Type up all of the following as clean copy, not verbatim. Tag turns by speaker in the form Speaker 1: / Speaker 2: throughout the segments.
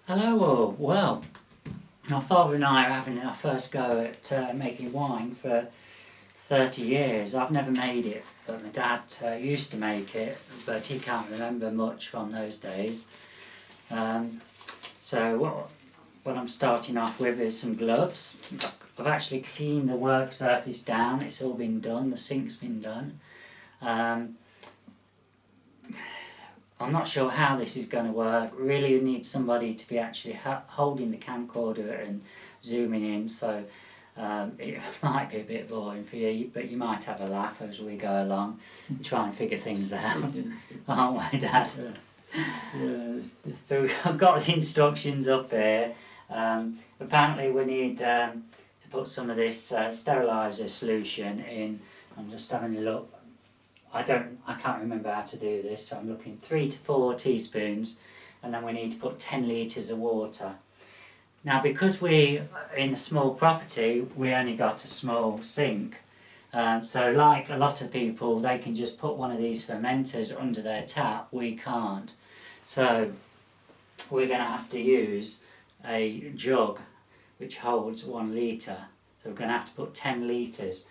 Speaker 1: Hello all. Well, my father and I are having our first go at making wine for 30 years. I've never made it, but my dad used to make it, but he can't remember much from those days. So what I'm starting off with is some gloves. I've actually cleaned the work surface down, it's all been done, the sink's been done. I'm not sure how this is going to work. Really you need somebody to be actually holding the camcorder and zooming in, so it might be a bit boring for you, but you might have a laugh as we go along and try and figure things out. Aren't we, Dad?
Speaker 2: Yeah.
Speaker 1: So I've got the instructions up here. Apparently we need to put some of this steriliser solution in. I'm just having a look. I can't remember how to do this, so I'm looking 3 to 4 teaspoons, and then we need to put 10 litres of water. Now, because we're in a small property, we only got a small sink. So like a lot of people, they can just put one of these fermenters under their tap. We can't. So we're going to have to use a jug which holds 1 litre. So we're going to have to put 10 litres.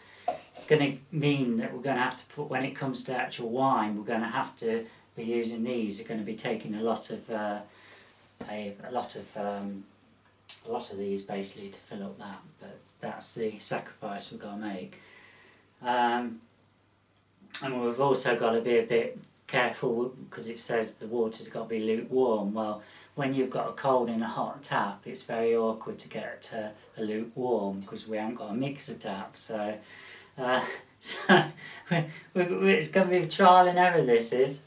Speaker 1: It's going to mean that we're going to have to put, when it comes to actual wine, we're going to have to be using these. They're going to be taking a lot of these basically to fill up that. But that's the sacrifice we've got to make. And we've also got to be a bit careful because it says the water's got to be lukewarm. Well, when you've got a cold and a hot tap, it's very awkward to get a lukewarm because we haven't got a mixer tap. So it's going to be trial and error, this is,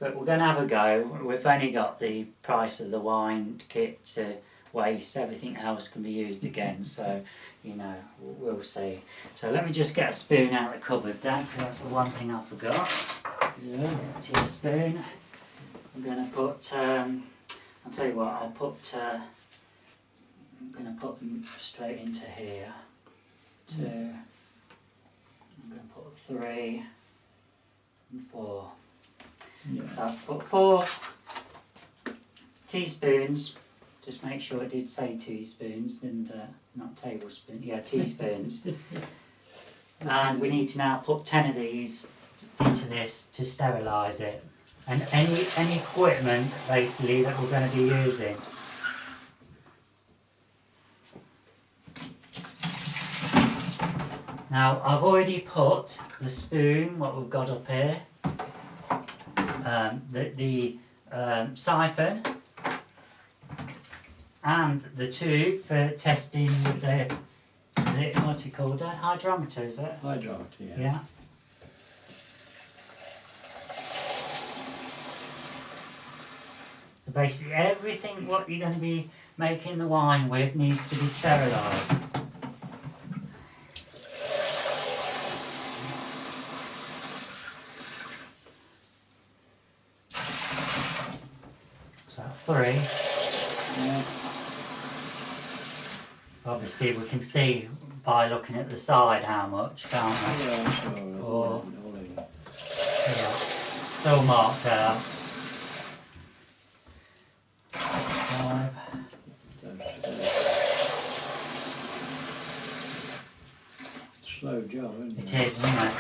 Speaker 1: but we're going to have a go. We've only got the price of the wine kit to waste, everything else can be used again, so you know, we'll see. So let me just get a spoon out of the cupboard, Dad, because that's the one thing I forgot.
Speaker 2: Yeah.
Speaker 1: Get a teaspoon. I'm going to put, I'll tell you what, I'm going to put them straight into here. 2. I'm going to put 3 and 4.
Speaker 2: Yeah.
Speaker 1: So I've put 4 teaspoons. Just make sure it did say teaspoons and not tablespoons. Yeah, teaspoons. And we need to now put 10 of these into this to sterilise it. And any equipment basically that we're going to be using. Now I've already put the spoon, what we've got up here, the siphon, and the tube for testing with the, what's it called, hydrometer, is it?
Speaker 2: Hydrometer, yeah.
Speaker 1: Yeah. So basically everything what you're going to be making the wine with needs to be sterilised. So that's 3.
Speaker 2: Yeah.
Speaker 1: Obviously we can see by looking at the side how much, can't we?
Speaker 2: Yeah, sure.
Speaker 1: Or,
Speaker 2: All in.
Speaker 1: yeah, it's all marked out. 5.
Speaker 2: Slow job, isn't it?
Speaker 1: It is, isn't it?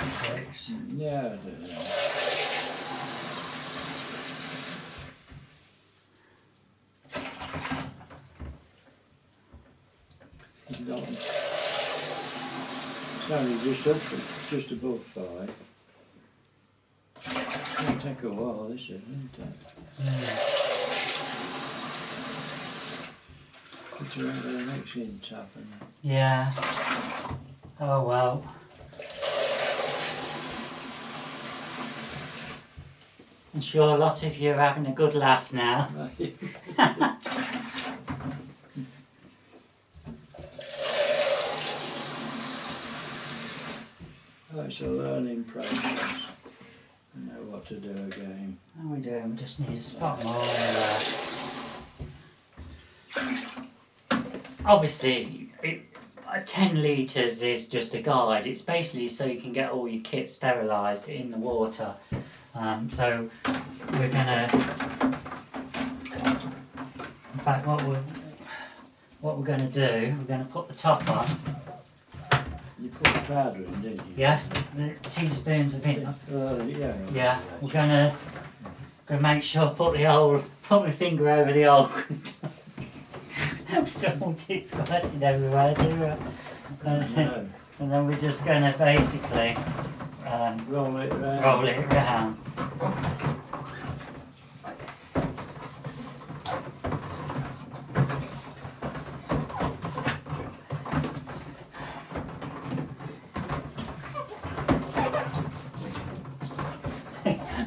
Speaker 1: 6.
Speaker 2: Yeah, it is. It's only just above 5. It'll take a while, this isn't it? Get around to the mixing tap and
Speaker 1: Yeah. Oh well. I'm sure a lot of you are having a good laugh now.
Speaker 2: Oh, it's a learning process. You know what to do again.
Speaker 1: How are we doing? We just need a spot more in there. Obviously, 10 litres is just a guide. It's basically so you can get all your kit sterilised in the water. So we're going to fact, what we're going to do, we're going to put the top on.
Speaker 2: You put the powder in, didn't you?
Speaker 1: Yes, the teaspoons of it.
Speaker 2: Yeah.
Speaker 1: Yeah, we're going to make sure put my finger over the hole because don't want it squirting everywhere, do we?
Speaker 2: No.
Speaker 1: And then we're just going to basically
Speaker 2: Roll it round.
Speaker 1: roll it around.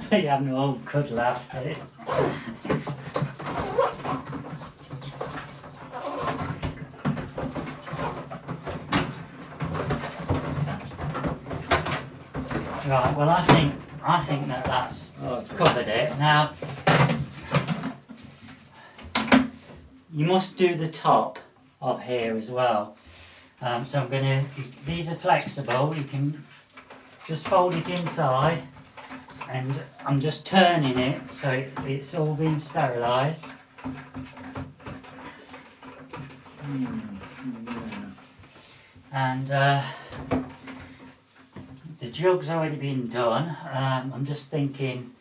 Speaker 1: You have no old good laugh at it. Right, well I think that's covered it. Now you must do the top of here as well. So I'm gonna, these are flexible, you can just fold it inside and I'm just turning it so it's all been sterilised. And the jug's already been done. I'm just thinking,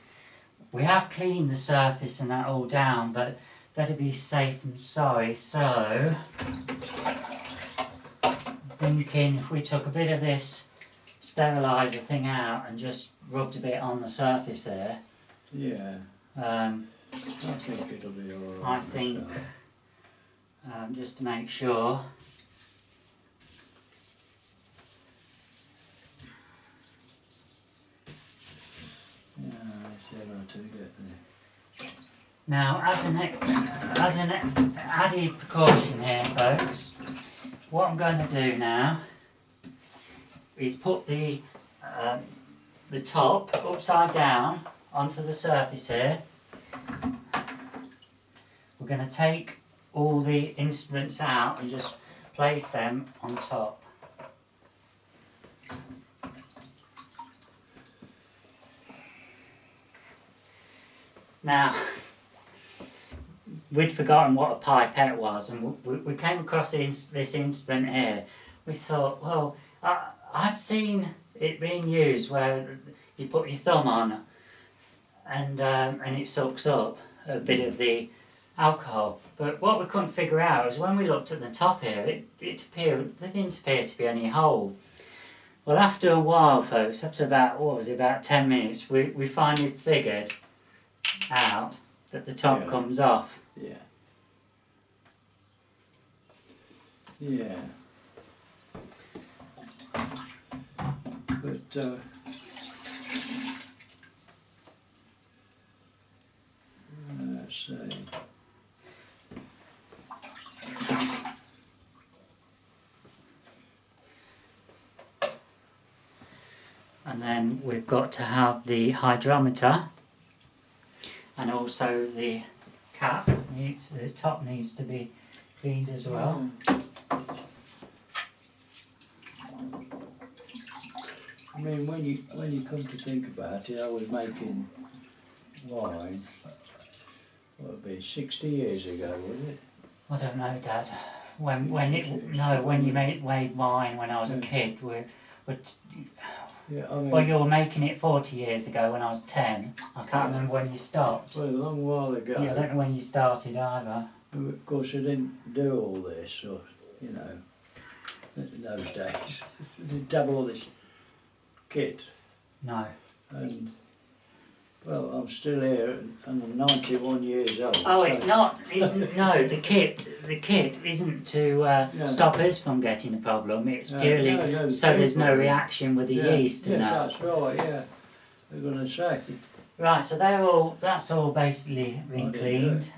Speaker 1: we have cleaned the surface and that all down, but better be safe than sorry, so I'm thinking if we took a bit of this steriliser thing out and just rubbed a bit on the surface there.
Speaker 2: Yeah. I think it'll be alright.
Speaker 1: I think, just to make sure.
Speaker 2: Yeah, it's alright to get there.
Speaker 1: Now, as an added precaution here, folks, what I'm going to do now is put the top upside down onto the surface here. We're going to take all the instruments out and just place them on top. Now, we'd forgotten what a pipette was, and we came across this instrument here. We thought, well, I'd seen it being used where you put your thumb on and it sucks up a bit of the alcohol. But what we couldn't figure out was when we looked at the top here, there didn't appear to be any hole. Well, after a while, folks, after about, what was it, about 10 minutes, we finally figured out that the top comes off.
Speaker 2: Yeah. Yeah. But let's see.
Speaker 1: And then we've got to have the hydrometer and also the cap. The top needs to be cleaned as well.
Speaker 2: I mean, when you come to think about it, I was making wine. What would it be 60 years ago, was it?
Speaker 1: I don't know, Dad. When you made wine when I was a kid,
Speaker 2: Yeah, I mean,
Speaker 1: well, you were making it 40 years ago when I was 10. I can't remember when you stopped.
Speaker 2: well, a long while ago.
Speaker 1: Yeah, I don't know when you started either.
Speaker 2: Of course, I didn't do all this, or you know, in those days. I didn't have all this kit,
Speaker 1: No.
Speaker 2: and well, I'm still here, and I'm 91 years old.
Speaker 1: Oh,
Speaker 2: so
Speaker 1: it's not. No, the kit isn't to stop us from getting a problem. It's purely so there's no reaction with the yeast and
Speaker 2: yes,
Speaker 1: that.
Speaker 2: that's right. Yeah, I'm going to say.
Speaker 1: Right, so that's all basically been cleaned.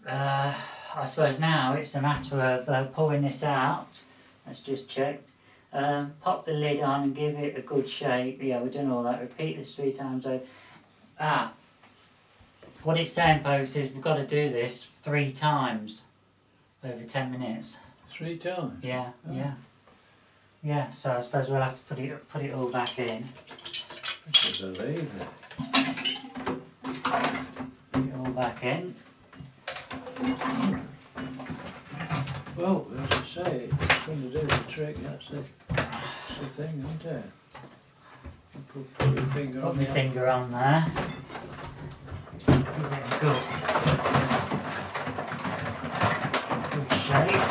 Speaker 1: I suppose now it's a matter of pouring this out. Let's just check. Pop the lid on and give it a good shake. Yeah, we've done all that. Repeat this 3 times over. What it's saying, folks, is we've got to do this 3 times over 10 minutes.
Speaker 2: 3 times?
Speaker 1: Yeah, yeah. So I suppose we'll have to put it all back in.
Speaker 2: I believe it.
Speaker 1: Put it all back in.
Speaker 2: Well, as I say, it's going to do the trick. That's the thing, isn't it? Put your finger
Speaker 1: Put
Speaker 2: on
Speaker 1: my
Speaker 2: the
Speaker 1: finger on there. Give it a good shake.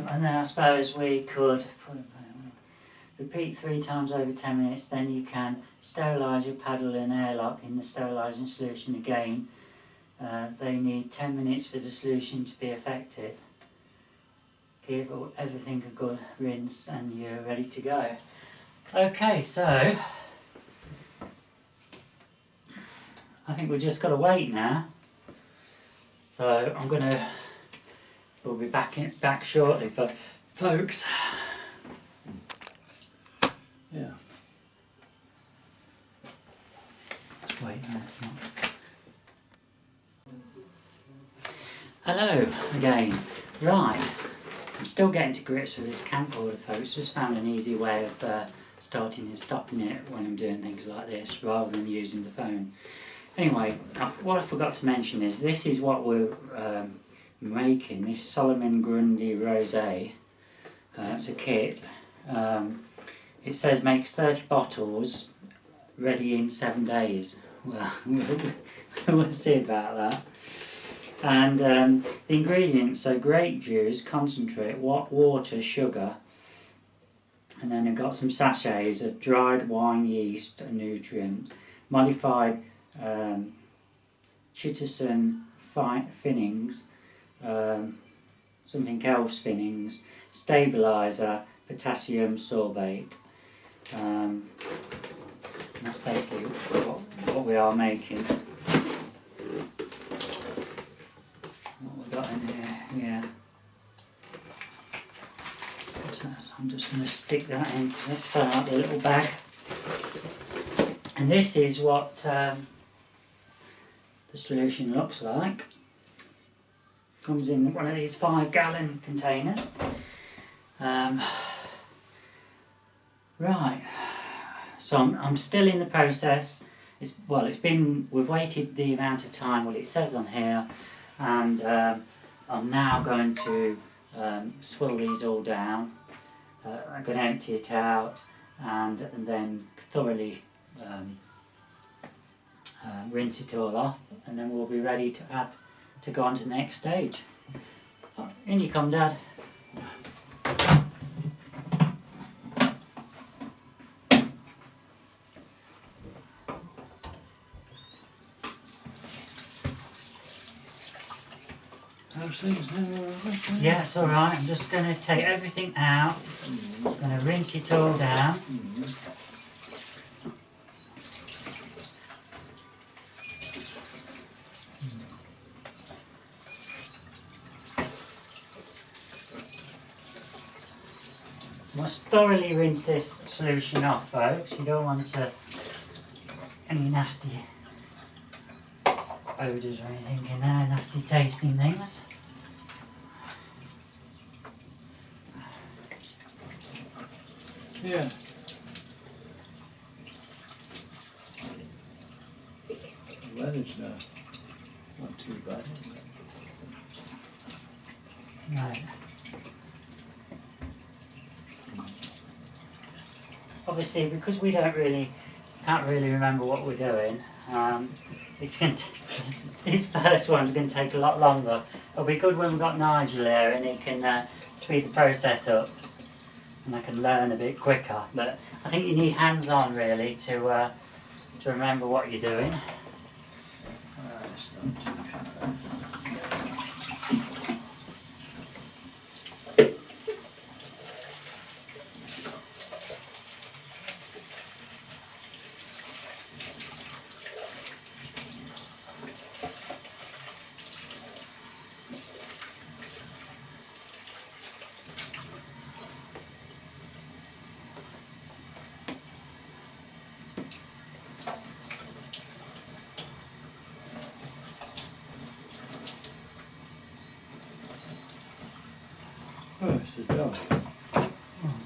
Speaker 1: And then I suppose we could repeat 3 times over 10 minutes, then you can sterilise your paddle and airlock in the sterilising solution again. They need 10 minutes for the solution to be effective. Give everything a good rinse and you're ready to go. Okay, so I think we've just got to wait now. So we'll be back shortly, but folks.
Speaker 2: Yeah.
Speaker 1: Wait, no, it's not. Hello again. Right, I'm still getting to grips with this camcorder, folks. Just found an easy way of starting and stopping it when I'm doing things like this, rather than using the phone. Anyway, what I forgot to mention is this is what we're making. This Solomon Grundy Rosé. It's a kit. It says makes 30 bottles, ready in 7 days. Well, we'll see about that. And the ingredients are grape juice, concentrate, water, sugar, and then I've got some sachets of dried wine yeast, a nutrient, modified chitosan finnings, something else finnings, stabiliser, potassium sorbate. And that's basically what we are making. What we've got in here, yeah. So I'm just going to stick that in. Let's fill out the little bag. And this is what the solution looks like. Comes in one of these 5-gallon containers. Right, so I'm still in the process. We've waited the amount of time, what it says on here, and I'm now going to swill these all down. I'm going to empty it out and then thoroughly rinse it all off, and then we'll be ready to go on to the next stage. In you come, Dad. Yeah, it's alright. I'm just going to take everything out. I'm going to rinse it all down. Must thoroughly rinse this solution off, folks. You don't want any nasty odours or anything in there, nasty tasting things.
Speaker 2: Yeah. The weather's not too bad.
Speaker 1: Right. Obviously, because we can't really remember what we're doing, it's going to this first one's going to take a lot longer. It'll be good when we've got Nigel here and he can speed the process up, and I can learn a bit quicker. But I think you need hands-on really to remember what you're doing.
Speaker 2: It's not too bad.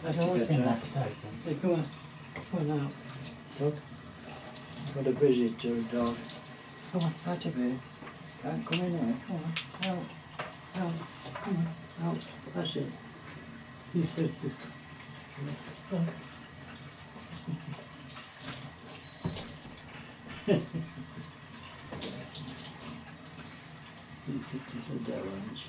Speaker 2: Have
Speaker 1: It's
Speaker 2: to
Speaker 1: always
Speaker 2: get
Speaker 1: been
Speaker 2: out.
Speaker 1: left open.
Speaker 2: Hey, come on. Come on out. Look. Got a visitor, dog. Come on, out of here. Can't come in here. Come on. Out. Out. Come on. Out. That's it. Come on. It's a devil, isn't it?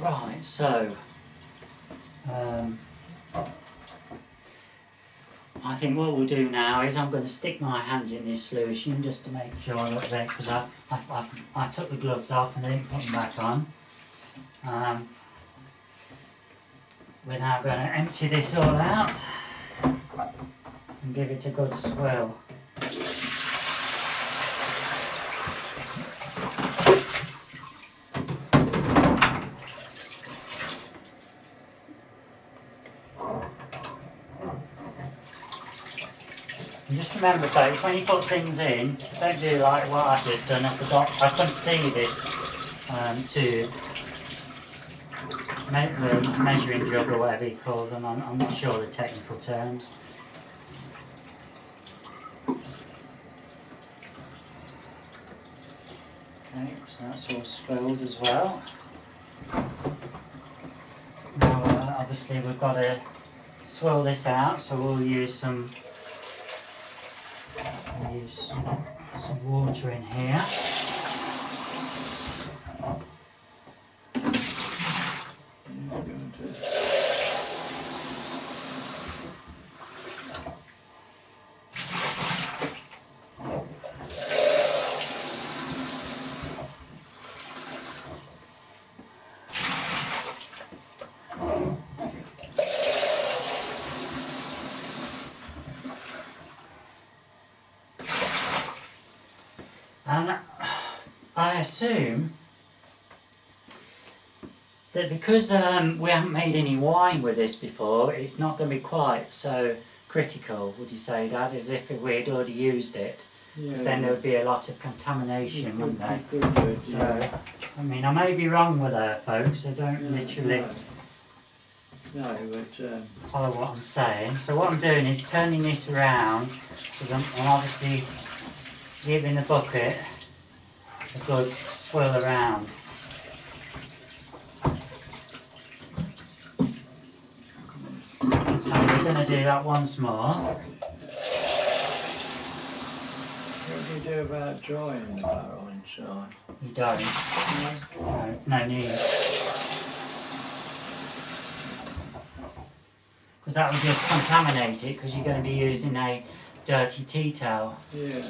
Speaker 1: Right, so I think what we'll do now is I'm going to stick my hands in this solution just to make sure that they, because I took the gloves off and I didn't put them back on. We're now going to empty this all out and give it a good swirl. And just remember folks, when you put things in, don't do like what I've just done. I couldn't see this tube, the measuring jug or whatever you call them, I'm not sure the technical terms. Okay, so that's all swirled as well. Now obviously we've got to swirl this out, so we'll use some water in here. And I assume that because we haven't made any wine with this before, it's not going to be quite so critical, would you say, Dad, as if we'd already used it? Because then there would be a lot of contamination, wouldn't there? So, I mean, I may be wrong with her, folks, so don't literally follow what I'm saying. So what I'm doing is turning this around, because I'm obviously giving the bucket a good swirl around. And we're going to do that once more.
Speaker 2: What do you do about drying the barrel inside?
Speaker 1: You don't. No, there's no need. Because that will just contaminate it, because you're going to be using a dirty tea towel.
Speaker 2: Yeah.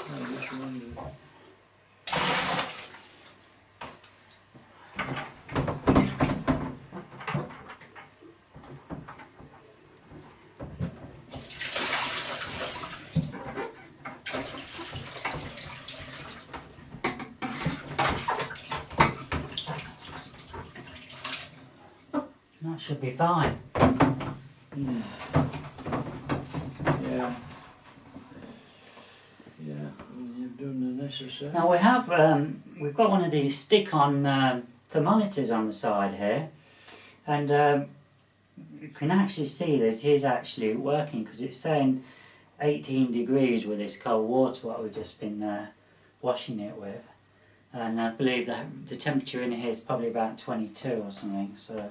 Speaker 2: I just wondered.
Speaker 1: That should be fine.
Speaker 2: Yeah. Yeah, you've done the necessary.
Speaker 1: Now we have, we've got one of these stick-on thermometers on the side here, and you can actually see that it is actually working, because it's saying 18 degrees with this cold water what we've just been washing it with, and I believe that the temperature in here is probably about 22 or something, so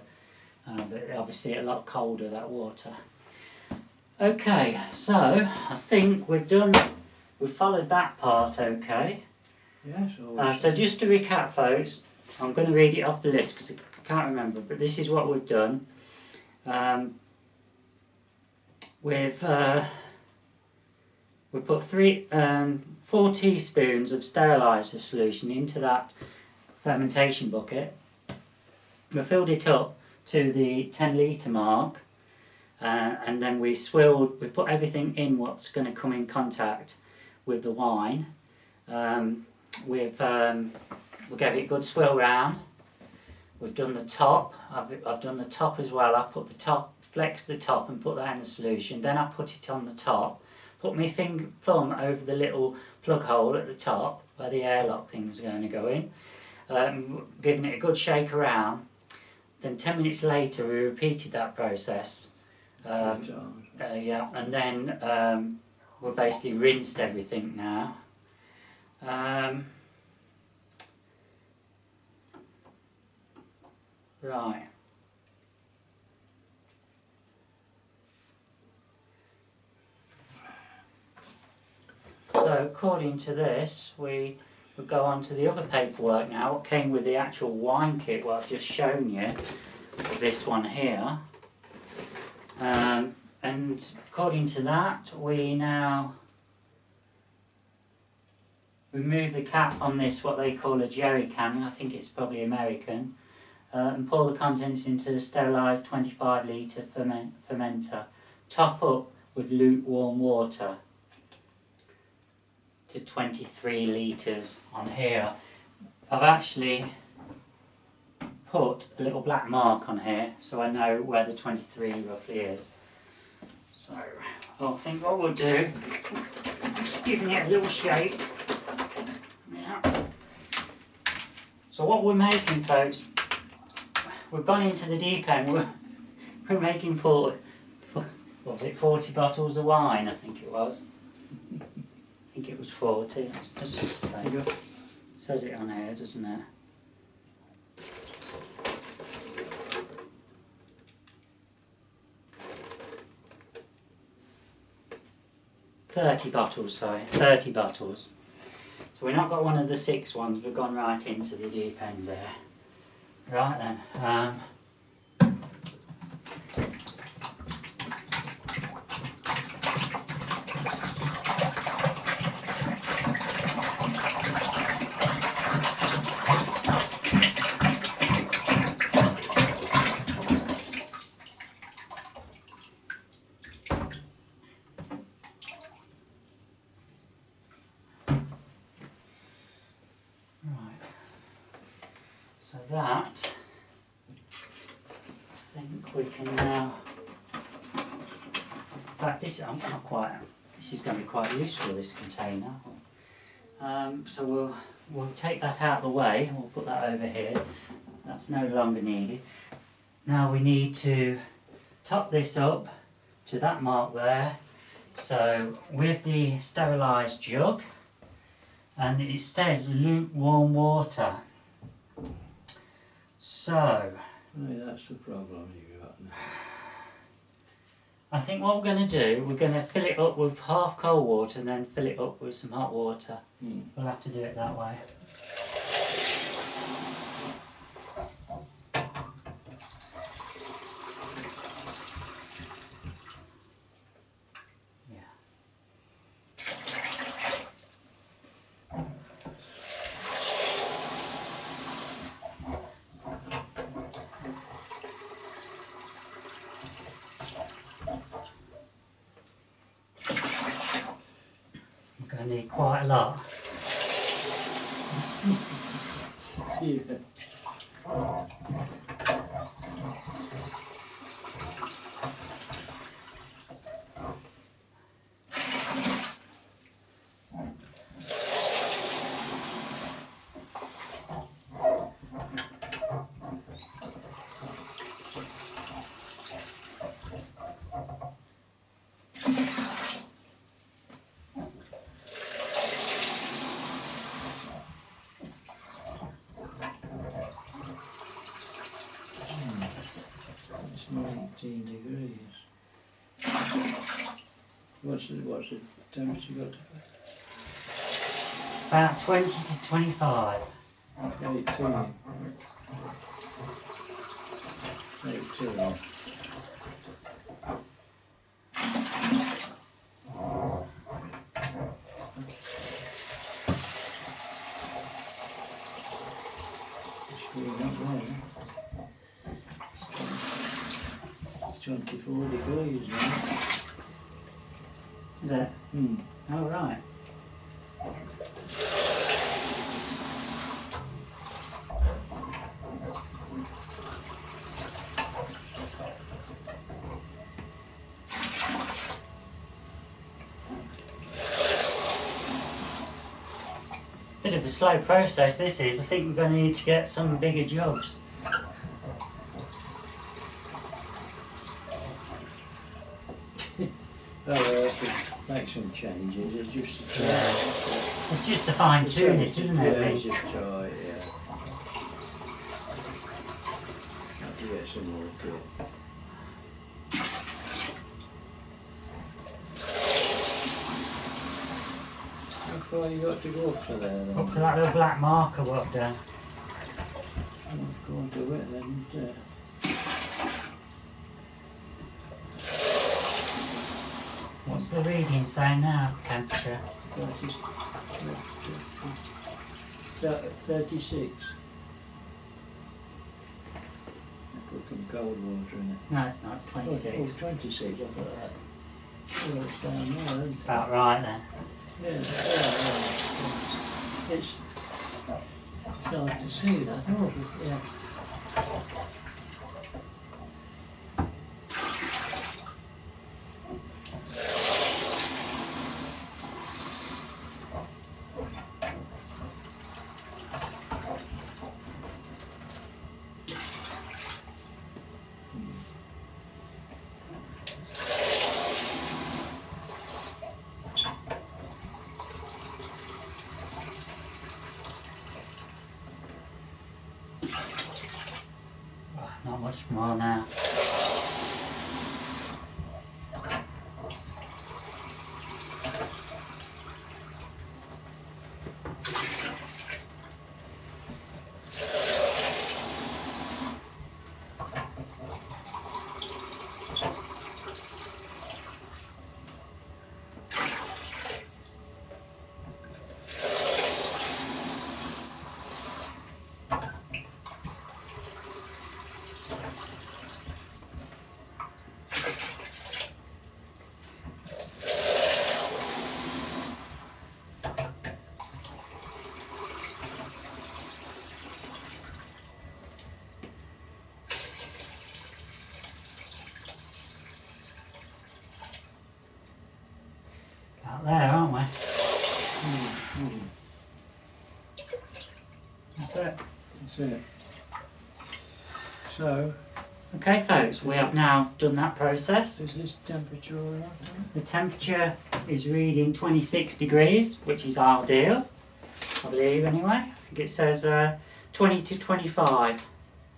Speaker 1: but obviously a lot colder, that water. Okay, so I think we've followed that part okay.
Speaker 2: Yes,
Speaker 1: So just to recap folks, I'm going to read it off the list because I can't remember, but this is what we've done. We've put 4 teaspoons of steriliser solution into that fermentation bucket. We filled it up to the 10 litre mark, and then we put everything in what's going to come in contact with the wine. we gave it a good swirl round. We've done the top. I've done the top as well. I put the top, flex the top and put that in the solution. Then I put it on the top. Put my thumb over the little plug hole at the top where the airlock thing's going to go in. Giving it a good shake around. Then 10 minutes later we repeated that process. Yeah, and then we've basically rinsed everything now. Right. So according to this, we will go on to the other paperwork now. What came with the actual wine kit, what I've just shown you, this one here. And according to that, we now remove the cap on this, what they call a jerry can. I think it's probably American. And pour the contents into a sterilised 25 litre fermenter. Top up with lukewarm water to 23 litres on here. I've actually put a little black mark on here so I know where the 23 roughly is. So I think what we'll do, just giving it a little shake. Yeah. So what we're making, folks, we've gone into the deep end. We're making what was it, 40 bottles of wine, I think it was. I think it was 40. Let's just say. It says it on here, doesn't it? $30 bottles, sorry, 30 bottles. So we've not got one of the 6 ones, we've gone right into the deep end there. Right then. So that, I think we can now, in fact this is going to be quite useful, this container. So we'll take that out of the way and we'll put that over here. That's no longer needed. Now we need to top this up to that mark there. So with the sterilised jug, and it says lukewarm water. So,
Speaker 2: that's the problem you've got now.
Speaker 1: I think what we're going to do, we're going to fill it up with half cold water and then fill it up with some hot water. We'll have to do it that way. I need quite a lot.
Speaker 2: Yeah. It's 19 degrees. What's the temperature got?
Speaker 1: About 20 to 25.
Speaker 2: 18. 18. It's 24 degrees now.
Speaker 1: Is it? Oh, right. Bit of a slow process this is. I think we're going to need to get some bigger jugs.
Speaker 2: Oh, well, have to make some changes. It's just a try.
Speaker 1: It's just to fine tune it, isn't it?
Speaker 2: Yeah, it's just try, yeah. Have to get some more kit. How far you got to go up to there then?
Speaker 1: Up to that little black marker up there.
Speaker 2: Go on to it then.
Speaker 1: What's the reading say now? Temperature?
Speaker 2: 36. I put some cold water in it.
Speaker 1: No, it's not. It's 26.
Speaker 2: Oh, 26, I put that. Oh, it's down there, isn't it?
Speaker 1: About right then.
Speaker 2: Yeah, it's hard to see that. Oh, yeah.
Speaker 1: Not much more now. Out there, aren't we? That's it.
Speaker 2: That's it. So,
Speaker 1: Okay folks, we have now done that process.
Speaker 2: is this temperature all right?
Speaker 1: The temperature is reading 26 degrees, which is ideal, I believe anyway. I think it says 20 to 25.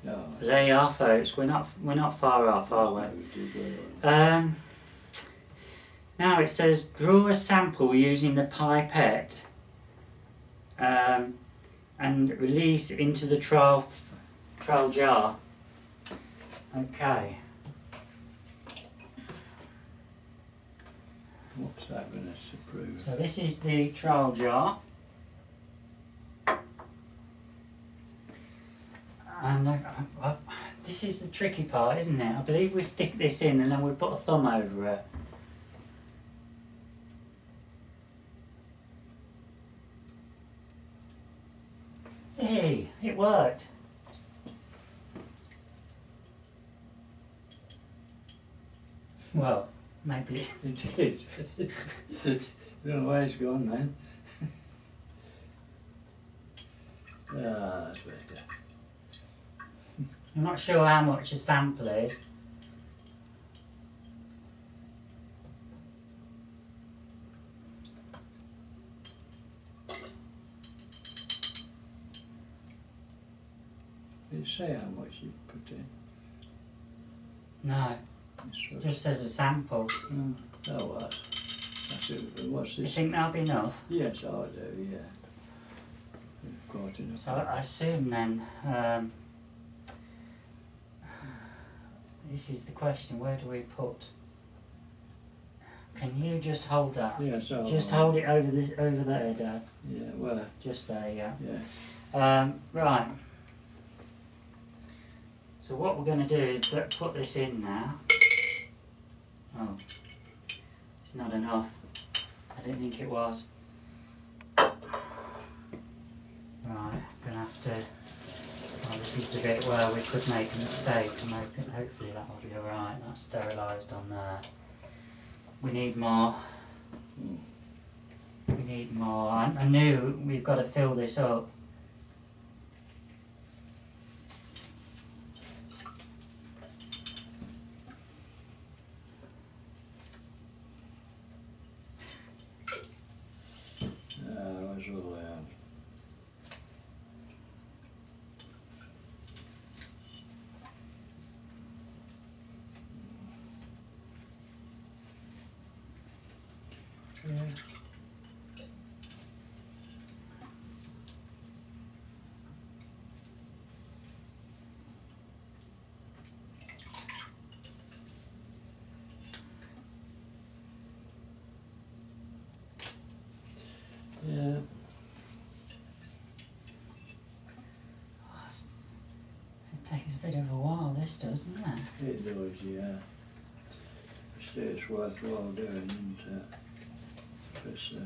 Speaker 2: No.
Speaker 1: So there you are folks, we're not far off, are we? Now it says draw a sample using the pipette and release into the trial jar. Okay.
Speaker 2: What's that going to prove?
Speaker 1: So this is the trial jar. And this is the tricky part, isn't it? I believe we stick this in and then we put a thumb over it. Hey, it worked. Well, maybe.
Speaker 2: It is. Don't know where it's gone then. That's better.
Speaker 1: I'm not sure how much a sample is.
Speaker 2: Did it say how much you put in?
Speaker 1: No,
Speaker 2: It's
Speaker 1: it just says a sample.
Speaker 2: Oh, well, that's it. What's
Speaker 1: Do you
Speaker 2: this?
Speaker 1: think that'll be enough?
Speaker 2: Yes, I do, yeah. Quite enough.
Speaker 1: So I assume then, this is the question, where do we put? Can you just hold that?
Speaker 2: Yes, I'll
Speaker 1: Just hold it over there, Dad.
Speaker 2: Yeah, well,
Speaker 1: Just there, yeah.
Speaker 2: yeah.
Speaker 1: Right. So what we're going to do is put this in now. Oh, it's not enough. I didn't think it was. Right, I'm going to have to... Well, this is the bit where we could make a mistake, and hopefully that will be alright. That's sterilised on there. We need more. We need more. I knew we've got to fill this up.
Speaker 2: Where's all that? Yeah. Yeah.
Speaker 1: It takes a bit of a while, this does, doesn't it?
Speaker 2: It does, yeah. Still, it's worthwhile doing, isn't it? Because,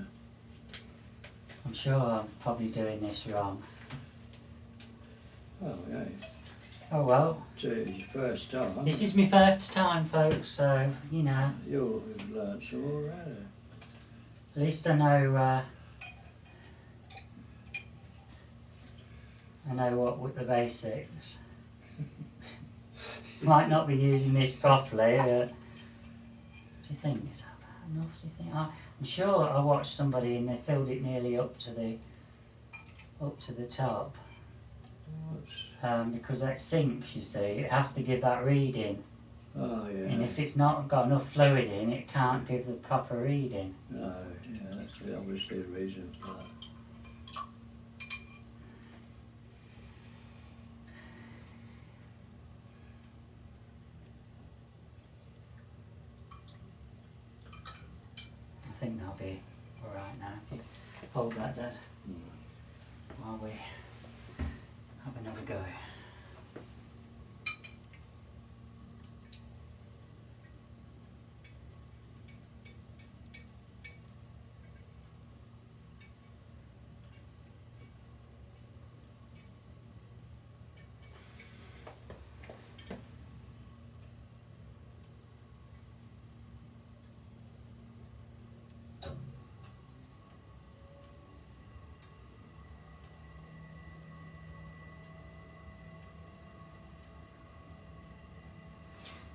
Speaker 1: I'm sure I'm probably doing this wrong.
Speaker 2: oh, yeah.
Speaker 1: Oh well.
Speaker 2: It's your first time.
Speaker 1: This is my first time, folks, so, you know.
Speaker 2: You'll have learnt some already.
Speaker 1: At least I know what the basics. Might not be using this properly, but do you think is that enough? Do you think? I'm sure I watched somebody and they filled it nearly up to the top. Because that sinks, you see, it has to give that reading.
Speaker 2: Oh, yeah.
Speaker 1: And if it's not got enough fluid in, it can't give the proper reading.
Speaker 2: No, yeah, that's obviously the reason for that.
Speaker 1: I think that'll be alright now. If you hold that, Dad, while we have another go.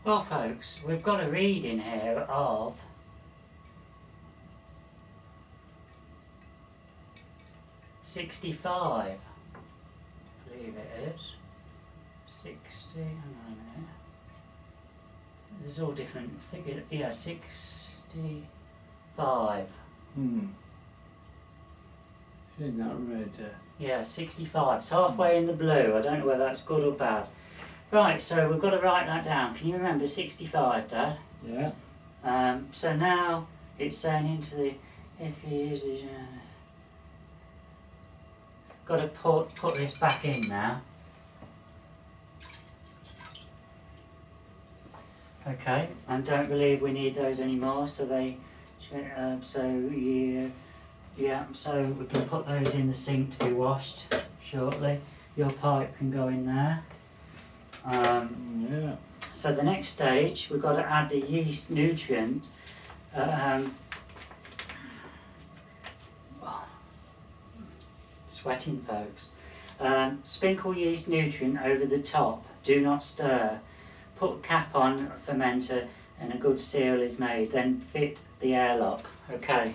Speaker 1: Well, folks, we've got a reading here of 65. I believe it is. 60. Hang on a minute. There's all different figures. Yeah, 65.
Speaker 2: Isn't that red?
Speaker 1: Yeah, 65. It's halfway in the blue. I don't know whether that's good or bad. Right, so we've got to write that down. Can you remember 65, Dad?
Speaker 2: Yeah.
Speaker 1: So now it's saying into the, if you use it, got to put this back in now. Okay, and don't believe we need those anymore. So they, yeah. So we can put those in the sink to be washed shortly. Your pipe can go in there.
Speaker 2: Yeah.
Speaker 1: So the next stage, we've got to add the yeast nutrient. Sweating, folks. Sprinkle yeast nutrient over the top. Do not stir. Put cap on fermenter and a good seal is made. Then fit the airlock. Okay.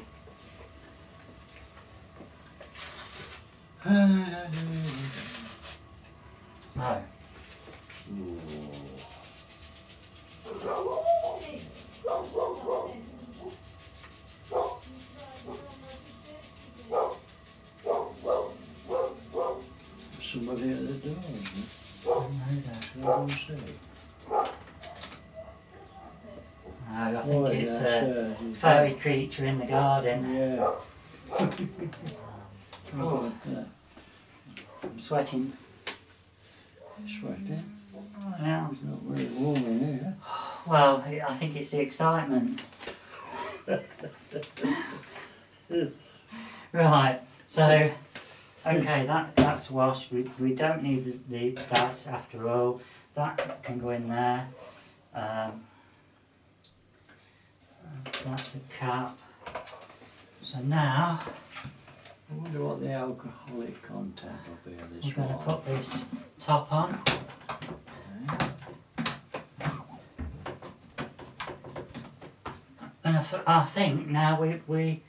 Speaker 1: So.
Speaker 2: Somebody at the door, isn't it?
Speaker 1: I know that.
Speaker 2: Go and see.
Speaker 1: No, I think it's
Speaker 2: yes,
Speaker 1: a furry creature in the garden.
Speaker 2: Yeah.
Speaker 1: Oh. I'm sweating.
Speaker 2: Sweating?
Speaker 1: Yeah.
Speaker 2: It's not very warm in here.
Speaker 1: Well, I think it's the excitement. Right, so, okay, that's washed. We don't need that after all. That can go in there. That's a cap. So now
Speaker 2: I wonder what the alcoholic content will be of this
Speaker 1: we're going to
Speaker 2: one.
Speaker 1: put this top on.
Speaker 2: Okay.
Speaker 1: And I think now we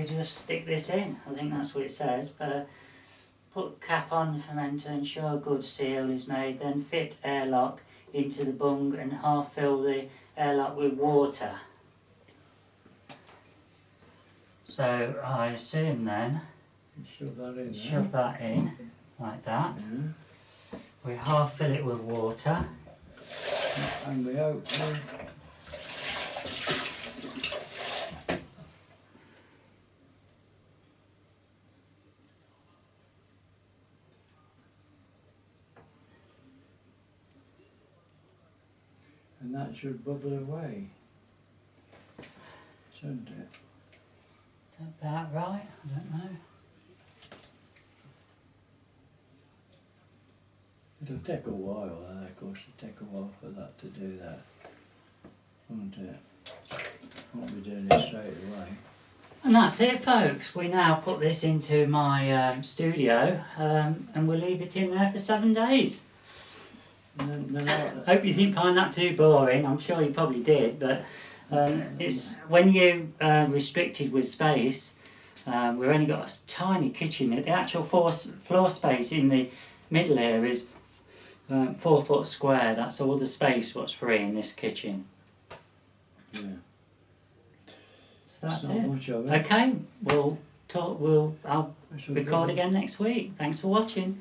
Speaker 1: just stick this in. I think that's what it says. Put cap on fermenter, ensure a good seal is made, then fit airlock into the bung and half fill the airlock with water. So I assume then,
Speaker 2: Shove that in
Speaker 1: shove that in, like that.
Speaker 2: there.
Speaker 1: We half fill it with water.
Speaker 2: Yeah. And we open. And that should bubble away, shouldn't it?
Speaker 1: Is that about right? I don't know.
Speaker 2: It'll take a while, of course, it'll take a while for that to do that, won't it? Won't be doing it straight away.
Speaker 1: And that's it, folks. We now put this into my studio and we'll leave it in there for 7 days. Hope you didn't find that too boring. I'm sure you probably did, but it's when you're restricted with space. We've only got a tiny kitchen. The actual floor space in the middle here is 4 foot square. That's all the space what's free in this kitchen.
Speaker 2: Yeah.
Speaker 1: So that's
Speaker 2: It's not
Speaker 1: it.
Speaker 2: much of it.
Speaker 1: Okay, I'll record again next week. Thanks for watching.